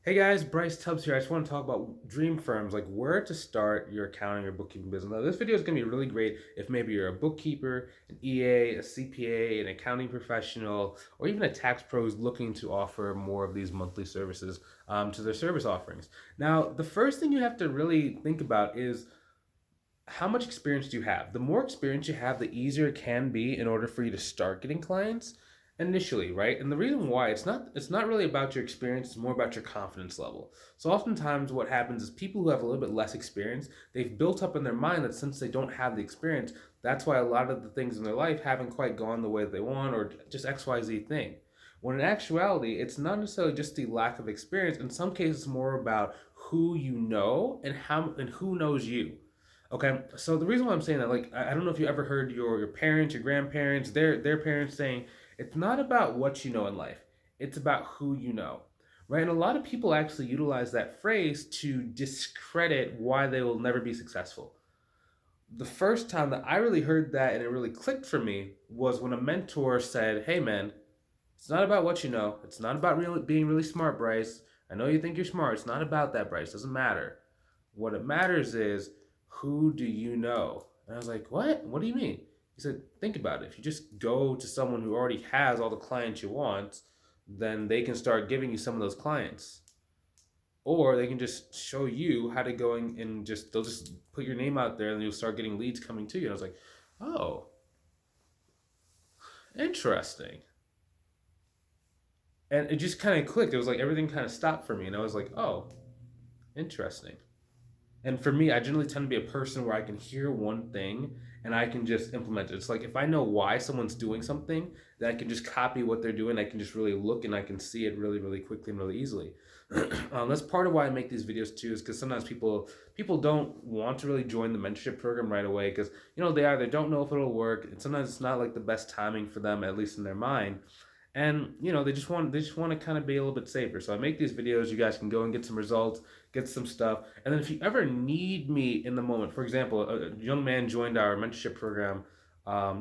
Hey guys, Bryce Tubbs here. I just want to talk about dream firms, like where to start your accounting or bookkeeping business. Now, this video is going to be really great if maybe you're a bookkeeper, an EA, a CPA, an accounting professional, or even a tax pro who's looking to offer more of these monthly services to their service offerings. Now, the first thing you have to really think about is how much experience do you have? The more experience you have, the easier it can be in order for you to start getting clients initially, right? And the reason why it's not really about your experience, it's more about your confidence level. So oftentimes what happens is people who have a little bit less experience, they've built up in their mind that since they don't have the experience, that's why a lot of the things in their life haven't quite gone the way they want or just XYZ thing. When in actuality, it's not necessarily just the lack of experience. In some cases, it's more about who you know and how and who knows you. Okay, so the reason why I'm saying that, like, I don't know if you ever heard your parents, your grandparents, their parents saying it's not about what you know in life, it's about who you know, right? And a lot of people actually utilize that phrase to discredit why they will never be successful. The first time that I really heard that and it really clicked for me was when a mentor said, "Hey, man, it's not about what you know. It's not about really being really smart, Bryce. I know you think you're smart. It's not about that, Bryce. It doesn't matter. What it matters is who do you know?" And I was like, "What? What do you mean?" He said, "Think about it. If you just go to someone who already has all the clients you want, then they can start giving you some of those clients. Or they can just show you how to go and just they'll just put your name out there and you'll start getting leads coming to you." And I was like, "Oh, interesting." And it just kind of clicked. It was like everything kind of stopped for me. And I was like, "Oh, interesting." And for me, I generally tend to be a person where I can hear one thing and I can just implement it. It's like if I know why someone's doing something, then I can just copy what they're doing. I can just really look and I can see it really, really quickly and really easily. That's part of why I make these videos too, is because sometimes people don't want to really join the mentorship program right away because they either don't know if it'll work, and sometimes it's not like the best timing for them, at least in their mind. And they just want to kind of be a little bit safer. So I make these videos. You guys can go and get some results, get some stuff, and then if you ever need me in the moment, for example, a young man joined our mentorship program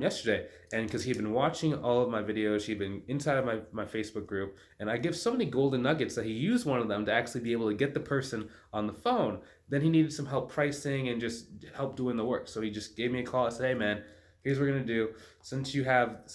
yesterday, and because he'd been watching all of my videos, he'd been inside of my Facebook group, and I give so many golden nuggets that he used one of them to actually be able to get the person on the phone. Then he needed some help pricing and just help doing the work. So he just gave me a call. I said, "Hey man, here's what we're gonna do. Since you have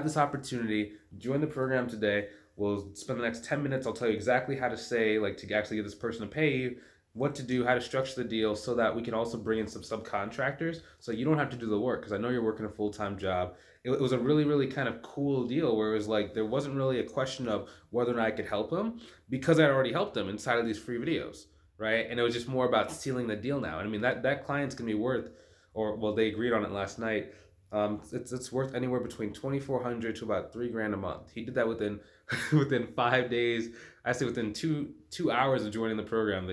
this opportunity, join the program today. We'll spend the next 10 minutes. I'll tell you exactly how to say, like, to actually get this person to pay you, what to do, how to structure the deal so that we can also bring in some subcontractors so you don't have to do the work because I know you're working a full-time job." It was a really, really kind of cool deal where it was like there wasn't really a question of whether or not I could help him because I'd already helped him inside of these free videos, right? And it was just more about sealing the deal now. And I mean, that client's going to be worth, or well, they agreed on it last night. It's worth anywhere between 2,400 to about 3 grand a month. He did that within within 5 days. I say within two hours of joining the program.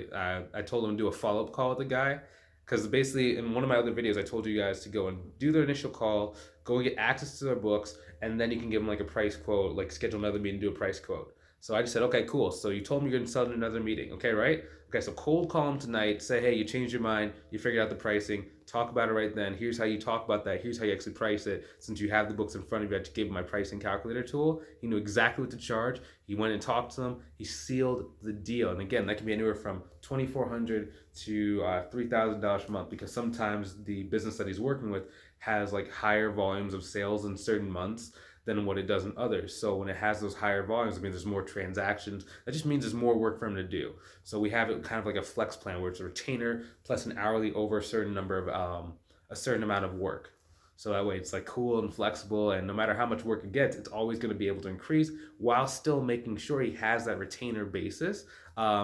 I told him to do a follow up call with the guy because basically in one of my other videos I told you guys to go and do their initial call, go and get access to their books, and then you can give them like a price quote, like schedule another meeting, do a price quote. So I just said, "Okay, cool. So you told me you're going to sell in another meeting, okay, right? Okay, so cold call them tonight. Say, hey, you changed your mind. You figured out the pricing. Talk about it right then. Here's how you talk about that. Here's how you actually price it. Since you have the books in front of you, I just gave him my pricing calculator tool. He knew exactly what to charge. He went and talked to them. He sealed the deal. And again, that can be anywhere from 2,400 to $3,000 per month because sometimes the business that he's working with has like higher volumes of sales in certain months than what it does in others. So when it has those higher volumes, it means there's more transactions. That just means there's more work for him to do. So we have it kind of like a flex plan where it's a retainer plus an hourly over a certain number of a certain amount of work. So that way it's like cool and flexible, and no matter how much work it gets, it's always going to be able to increase while still making sure he has that retainer basis,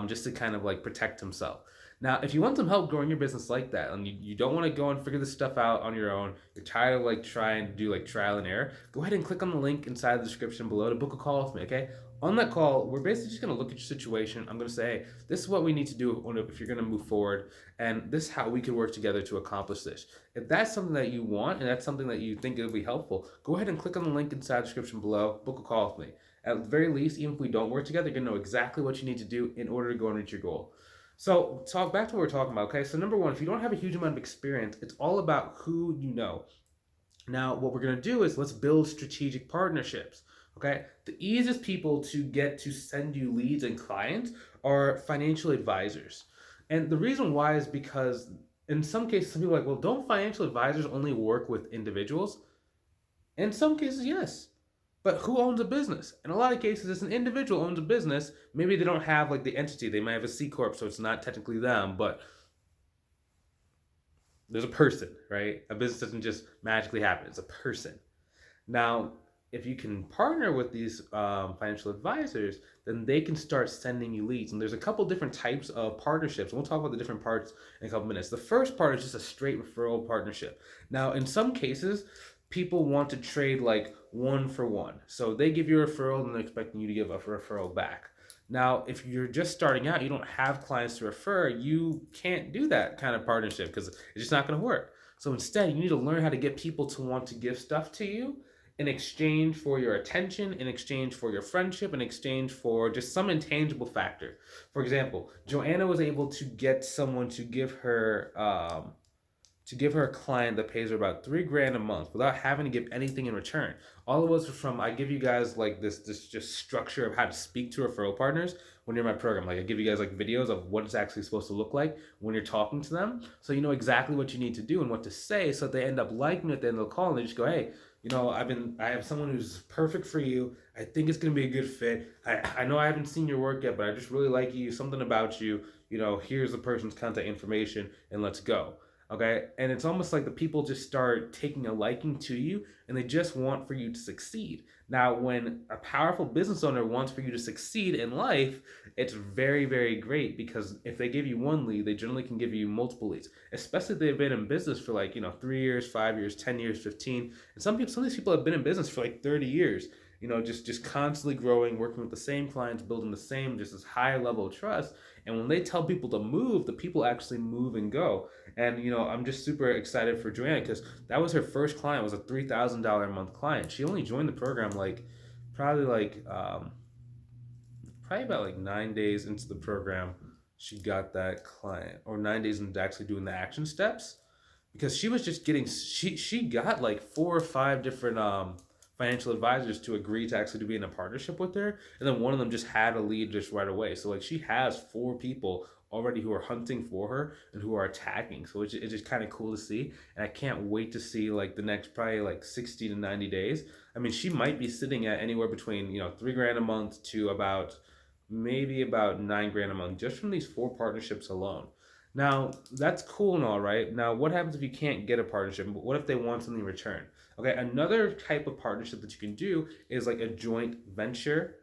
just to kind of like protect himself. Now, if you want some help growing your business like that, and you don't want to go and figure this stuff out on your own, you're tired of like trying to do like trial and error, go ahead and click on the link inside the description below to book a call with me, okay? On that call, we're basically just going to look at your situation. I'm going to say, hey, this is what we need to do if you're going to move forward, and this is how we can work together to accomplish this. If that's something that you want and that's something that you think it'll be helpful, go ahead and click on the link inside the description below, book a call with me. At the very least, even if we don't work together, you're going to know exactly what you need to do in order to go and reach your goal. So talk back to what we're talking about, okay? So number one, if you don't have a huge amount of experience, it's all about who you know. Now, what we're going to do is let's build strategic partnerships. Okay, the easiest people to get to send you leads and clients are financial advisors. And the reason why is because in some cases, some people are like, well, don't financial advisors only work with individuals? In some cases, yes. But who owns a business? In a lot of cases, it's an individual owns a business. Maybe they don't have like the entity. They might have a C corp, so it's not technically them. But there's a person, right? A business doesn't just magically happen. It's a person. Now, if you can partner with these financial advisors, then they can start sending you leads. And there's a couple different types of partnerships. We'll talk about the different parts in a couple minutes. The first part is just a straight referral partnership. Now, in some cases, people want to trade like one for one. So they give you a referral and they're expecting you to give a referral back. Now, if you're just starting out, you don't have clients to refer, you can't do that kind of partnership because it's just not going to work. So instead, you need to learn how to get people to want to give stuff to you in exchange for your attention, in exchange for your friendship, in exchange for just some intangible factor. For example, Joanna was able to get someone to give her a client that pays her about $3,000 a month without having to give anything in return. All it was from I give you guys like this just structure of how to speak to referral partners when you're in my program. Like I give you guys like videos of what it's actually supposed to look like when you're talking to them, so you know exactly what you need to do and what to say, so that they end up liking it at the end of the call and they just go, hey, I have someone who's perfect for you. I think it's gonna be a good fit. I know I haven't seen your work yet, but I just really like you. Something about you. Here's the person's contact information, and let's go. Okay, and it's almost like the people just start taking a liking to you and they just want for you to succeed. Now, when a powerful business owner wants for you to succeed in life, it's very, very great, because if they give you one lead, they generally can give you multiple leads, especially if they've been in business for like 3 years, 5 years, 10 years, 15. And some of these people have been in business for like 30 years, just constantly growing, working with the same clients, building the same, just this high level of trust. And when they tell people to move, the people actually move and go. And I'm just super excited for Joanna, because that was her first client. It was a $3,000 a month client. She only joined the program probably like probably about like 9 days into the program. She got that client, or 9 days into actually doing the action steps, because she was just getting she got like 4 or 5 different financial advisors to agree to actually be in a partnership with her, and then one of them just had a lead just right away. So like she has 4 people already who are hunting for her and who are attacking. So it's just kind of cool to see, and I can't wait to see like the next probably like 60 to 90 days. I mean, she might be sitting at anywhere between $3,000 a month to about maybe about $9,000 a month just from these 4 partnerships alone. Now, that's cool and all right. Now, what happens if you can't get a partnership? What if they want something in return? Okay, another type of partnership that you can do is like a joint venture,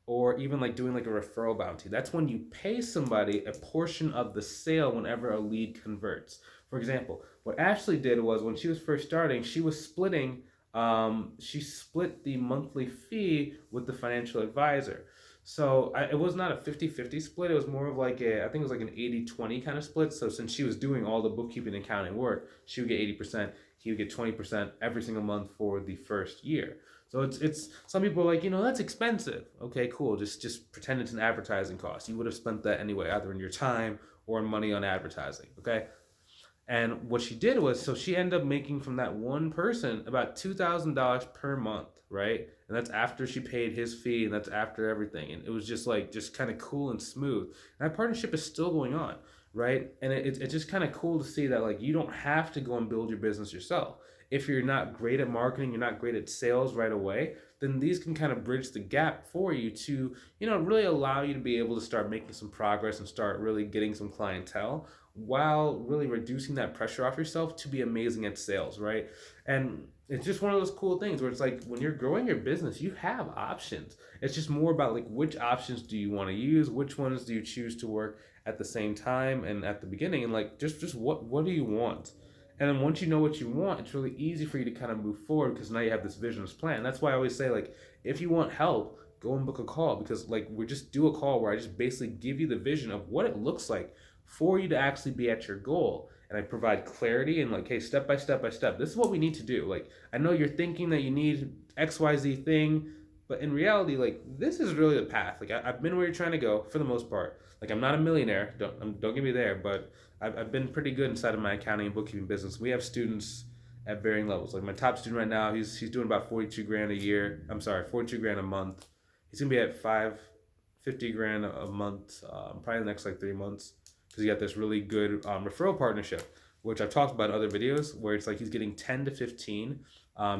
or even like doing like a referral bounty. That's when you pay somebody a portion of the sale whenever a lead converts. For example, what Ashley did was, when she was first starting, she split the monthly fee with the financial advisor. So it was not a 50-50 split. It was more of like I think it was like an 80-20 kind of split. So since she was doing all the bookkeeping and accounting work, she would get 80%, he would get 20% every single month for the first year. So it's some people are like, that's expensive. Okay, cool. Just pretend it's an advertising cost. You would have spent that anyway, either in your time or in money on advertising. Okay. And what she did was, so she ended up making from that one person about $2,000 per month, right? And that's after she paid his fee, and that's after everything. And it was just kind of cool and smooth. And that partnership is still going on, right? And it's just kind of cool to see that like you don't have to go and build your business yourself. If you're not great at marketing, you're not great at sales right away, then these can kind of bridge the gap for you to, really allow you to be able to start making some progress and start really getting some clientele, while really reducing that pressure off yourself to be amazing at sales, right? And it's just one of those cool things where it's like, when you're growing your business, you have options. It's just more about like, which options do you want to use? Which ones do you choose to work at the same time and at the beginning? And like, just what do you want? And then once you know what you want, it's really easy for you to kind of move forward, because now you have this vision, this plan. That's why I always say, like, if you want help, go and book a call, because like we just do a call where I just basically give you the vision of what it looks like for you to actually be at your goal. And I provide clarity and like, hey, step by step by step, this is what we need to do. Like, I know you're thinking that you need XYZ thing, but in reality, like, this is really the path. Like, I've been where you're trying to go for the most part. Like, I'm not a millionaire, don't get me there, but I've been pretty good inside of my accounting and bookkeeping business. We have students at varying levels. Like my top student right now, he's doing about 42 grand a year. I'm sorry, 42 grand a month. He's gonna be at 50 grand a month, probably the next like 3 months, because he got this really good referral partnership, which I've talked about in other videos, where it's like he's getting 10 to 15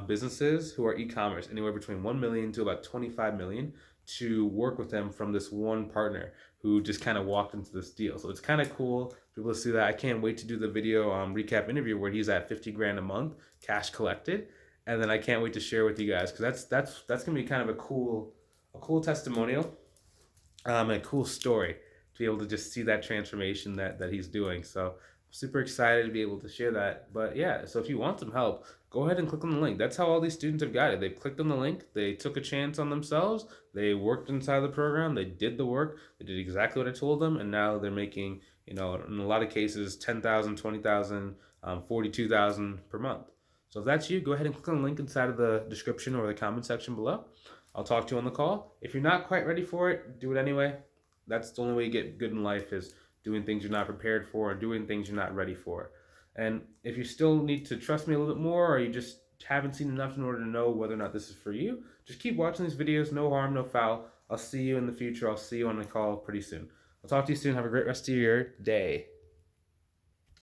businesses who are e-commerce, anywhere between 1 million to about 25 million, to work with them from this one partner who just kind of walked into this deal. So it's kind of cool to be able to see that. I can't wait to do the video recap interview where he's at 50 grand a month cash collected, and then I can't wait to share with you guys, because that's gonna be kind of a cool testimonial, a cool story to be able to just see that transformation that he's doing. So I'm super excited to be able to share that. But yeah, so if you want some help, go ahead and click on the link. That's how all these students have got it. They've clicked on the link, they took a chance on themselves, they worked inside the program, they did the work, they did exactly what I told them, and now they're making, in a lot of cases, 10,000, 20,000, 42,000 per month. So if that's you, go ahead and click on the link inside of the description or the comment section below. I'll talk to you on the call. If you're not quite ready for it, do it anyway. That's the only way you get good in life, is doing things you're not prepared for and doing things you're not ready for. And if you still need to trust me a little bit more, or you just haven't seen enough in order to know whether or not this is for you, just keep watching these videos. No harm, no foul. I'll see you in the future. I'll see you on the call pretty soon. I'll talk to you soon. Have a great rest of your day.